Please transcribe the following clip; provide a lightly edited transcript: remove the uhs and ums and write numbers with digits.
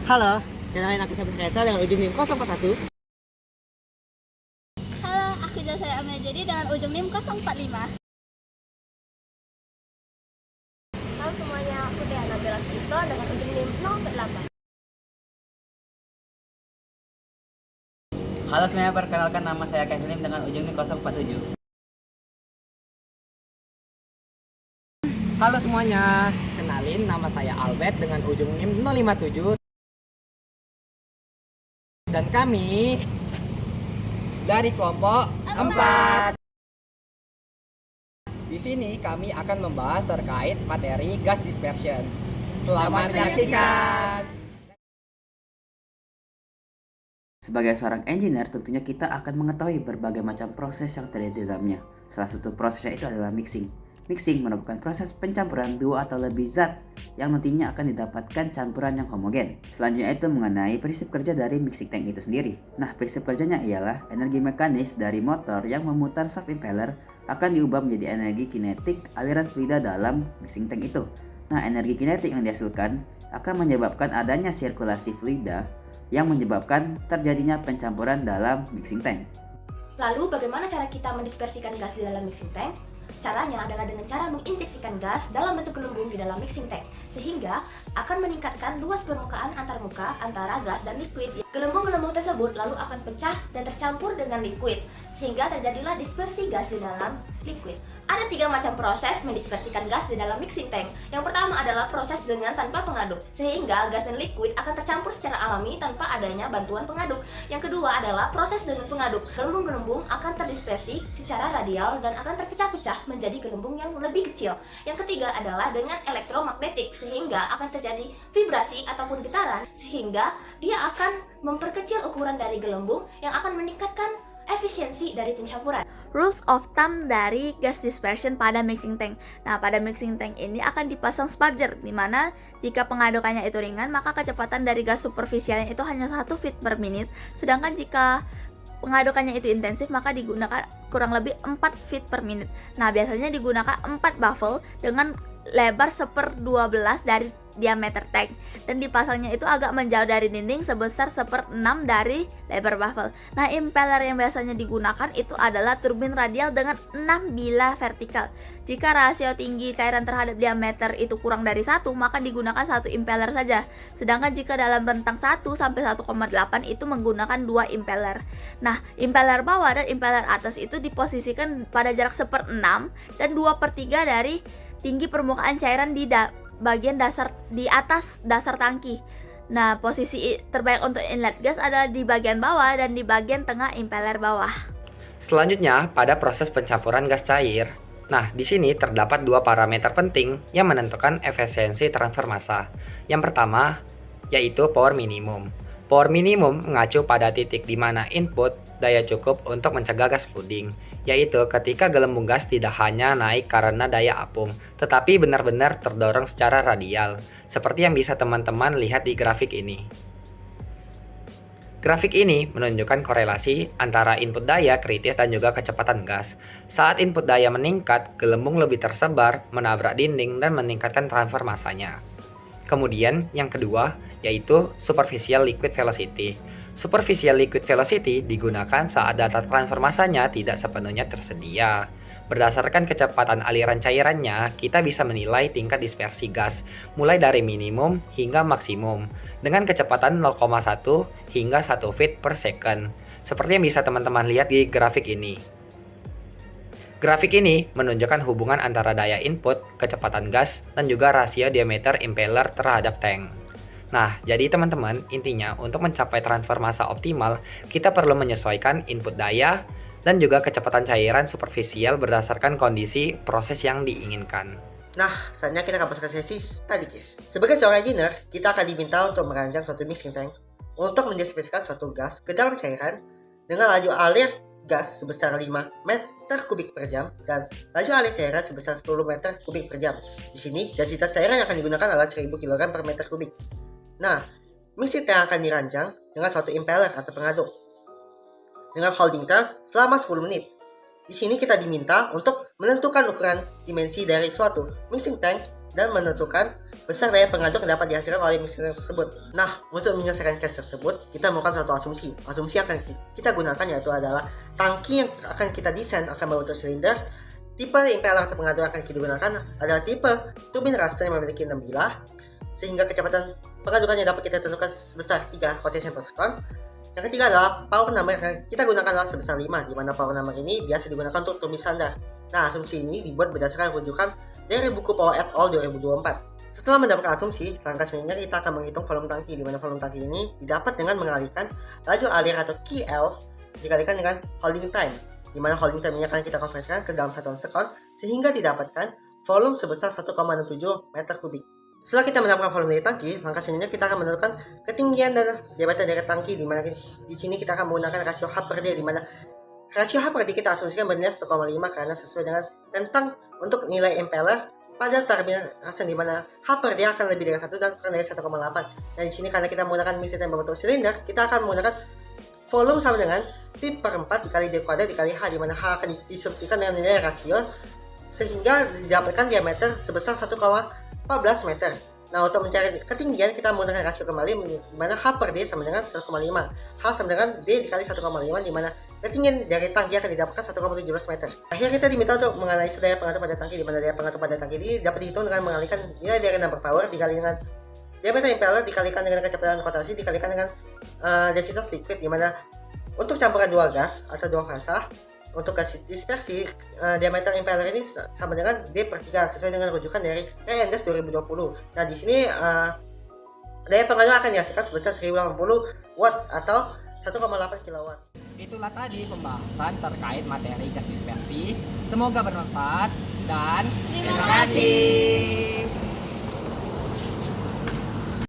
Halo, kenalin aku Sabri Kaisa dengan ujung NIM 041. Halo, aku Jasaya Amejadi dengan ujung NIM 045. Halo semuanya, aku Diana Bella Sito dengan ujung NIM 048. Halo semuanya, perkenalkan nama saya Kevin dengan ujung NIM 047. Halo semuanya, kenalin nama saya Albert dengan ujung NIM 057. Dan kami dari kelompok 4. Di sini kami akan membahas terkait materi gas dispersion. Selamat menyaksikan. Sebagai seorang engineer, tentunya kita akan mengetahui berbagai macam proses yang terjadi di dalamnya. Salah satu prosesnya itu adalah mixing. Mixing merupakan proses pencampuran dua atau lebih zat yang nantinya akan didapatkan campuran yang homogen. Selanjutnya itu mengenai prinsip kerja dari mixing tank itu sendiri. Nah, prinsip kerjanya ialah energi mekanis dari motor yang memutar shaft impeller akan diubah menjadi energi kinetik aliran fluida dalam mixing tank itu. Nah, energi kinetik yang dihasilkan akan menyebabkan adanya sirkulasi fluida yang menyebabkan terjadinya pencampuran dalam mixing tank. Lalu bagaimana cara kita mendispersikan gas di dalam mixing tank? Caranya adalah dengan cara menginjeksikan gas dalam bentuk gelembung di dalam mixing tank, sehingga akan meningkatkan luas permukaan antarmuka antara gas dan liquid. Gelembung-gelembung tersebut lalu akan pecah dan tercampur dengan liquid, sehingga terjadilah dispersi gas di dalam liquid. Ada 3 macam proses mendispersikan gas di dalam mixing tank. Yang pertama adalah proses dengan tanpa pengaduk, sehingga gas dan liquid akan tercampur secara alami tanpa adanya bantuan pengaduk. Yang kedua adalah proses dengan pengaduk. Gelembung-gelembung akan terdispersi secara radial dan akan terpecah-pecah menjadi gelembung yang lebih kecil. Yang ketiga adalah dengan elektromagnetik, sehingga akan terjadi vibrasi ataupun getaran, sehingga dia akan memperkecil ukuran dari gelembung yang akan meningkatkan efisiensi dari pencampuran. Rules of thumb dari gas dispersion pada mixing tank. Nah, pada mixing tank ini akan dipasang sparger, di mana jika pengadukannya itu ringan, maka kecepatan dari gas superficialnya itu hanya 1 feet per minute. Sedangkan jika pengadukannya itu intensif, maka digunakan kurang lebih 4 feet per minute. Nah, biasanya digunakan 4 baffle dengan lebar 1/12 dari diameter tank, dan dipasangnya itu agak menjauh dari dinding sebesar 1/6 dari lebar baffle. Nah, impeller yang biasanya digunakan itu adalah turbin radial dengan 6 bilah vertikal. Jika rasio tinggi cairan terhadap diameter itu kurang dari 1, maka digunakan 1 impeller saja. Sedangkan jika dalam rentang 1 sampai 1,8 itu menggunakan 2 impeller. Nah, impeller bawah dan impeller atas itu diposisikan pada jarak 1/6 dan 2/3 dari tinggi permukaan cairan di bagian dasar di atas dasar tangki. Nah, posisi terbaik untuk inlet gas adalah di bagian bawah dan di bagian tengah impeller bawah. Selanjutnya, pada proses pencampuran gas cair. Nah, di sini terdapat 2 parameter penting yang menentukan efisiensi transfer massa. Yang pertama, yaitu power minimum. Power minimum mengacu pada titik di mana input daya cukup untuk mencegah gas flooding, yaitu ketika gelembung gas tidak hanya naik karena daya apung, tetapi benar-benar terdorong secara radial, seperti yang bisa teman-teman lihat di grafik ini. Grafik ini menunjukkan korelasi antara input daya kritis dan juga kecepatan gas. Saat input daya meningkat, gelembung lebih tersebar, menabrak dinding, dan meningkatkan transfer massanya. Kemudian, yang kedua, yaitu superficial liquid velocity. Superficial liquid velocity digunakan saat data transfer massanya tidak sepenuhnya tersedia. Berdasarkan kecepatan aliran cairannya, kita bisa menilai tingkat dispersi gas, mulai dari minimum hingga maksimum, dengan kecepatan 0,1 hingga 1 feet per second, seperti yang bisa teman-teman lihat di grafik ini. Grafik ini menunjukkan hubungan antara daya input, kecepatan gas, dan juga rasio diameter impeller terhadap tank. Nah, jadi teman-teman, intinya untuk mencapai transfer massa optimal, kita perlu menyesuaikan input daya dan juga kecepatan cairan superficial berdasarkan kondisi proses yang diinginkan. Nah, saatnya kita akan masuk ke sesi study case. Sebagai seorang engineer, kita akan diminta untuk merancang suatu mixing tank untuk mendispersikan suatu gas ke dalam cairan dengan laju alir gas sebesar 5 meter kubik per jam dan laju alir cairan sebesar 10 meter kubik per jam. Di sini, densitas cairan yang akan digunakan adalah 1000 kg per meter kubik. Nah, mixing tank akan dirancang dengan suatu impeller atau pengaduk dengan holding terms selama 10 menit. Di sini kita diminta untuk menentukan ukuran dimensi dari suatu mixing tank dan menentukan besar daya pengaduk yang dapat dihasilkan oleh mixing tank tersebut. Nah, untuk menyelesaikan case tersebut, kita melakukan satu asumsi. Asumsi yang akan kita gunakan yaitu adalah tangki yang akan kita desain akan berbentuk silinder. Tipe impeller atau pengaduk yang akan kita gunakan adalah tipe turbin Raster yang memiliki 6 bilah, sehingga kecepatan pengadukannya dapat kita tentukan sebesar 3 rotation per second. Yang ketiga adalah power number yang kita gunakan adalah sebesar 5, di mana power number ini biasa digunakan untuk turbin standar. Nah, asumsi ini dibuat berdasarkan rujukan dari buku Power et al. 2024. Setelah mendapatkan asumsi, langkah selanjutnya kita akan menghitung volume tangki, di mana volume tangki ini didapat dengan mengalihkan laju alir atau QL dikalikan dengan holding time, di mana holding time-nya akan kita konversikan ke dalam satuan sekon sehingga didapatkan volume sebesar 1,67 meter kubik. Setelah kita mendapatkan volume dari tangki, langkah selanjutnya kita akan menentukan ketinggian dan diameter dari tangki, di mana di sini kita akan menggunakan rasio H per D, di mana rasio H per D kita asumsikan bernilai 1,5 karena sesuai dengan rentang untuk nilai impeller pada turbin Raster, di mana H per D akan lebih dari 1 dan kurang dari 1,8. Dan di sini karena kita menggunakan mixing tank berbentuk silinder, kita akan menggunakan volume sama dengan P per 4 dikali D kuadrat dikali H, di mana H akan disubstitusikan dengan nilai rasio sehingga didapatkan diameter sebesar 1,14 meter. Nah, untuk mencari ketinggian kita menggunakan rasio kembali, di mana H per D sama dengan 1,5, H sama dengan D dikali 1,5, di mana ketinggian dari tangki akan didapatkan 1,17 meter. Akhirnya kita diminta untuk menganalisis daya pengatur pada tangki, di mana daya pengatur pada tangki ini dapat dihitung dengan mengalihkan nilai dari number power dikali dengan diameter impeller dikalikan dengan kecepatan rotasi dikalikan dengan densitas liquid, di mana untuk campuran dua gas atau dua fasa untuk gas dispersi diameter impeller ini sama dengan D per 3 sesuai dengan rujukan dari RNGAS 2020. Nah, di sini daya pengadur akan dihasilkan sebesar 1080 watt atau 1,8 kW. Itulah tadi pembahasan terkait materi gas dispersi. Semoga bermanfaat dan terima kasih.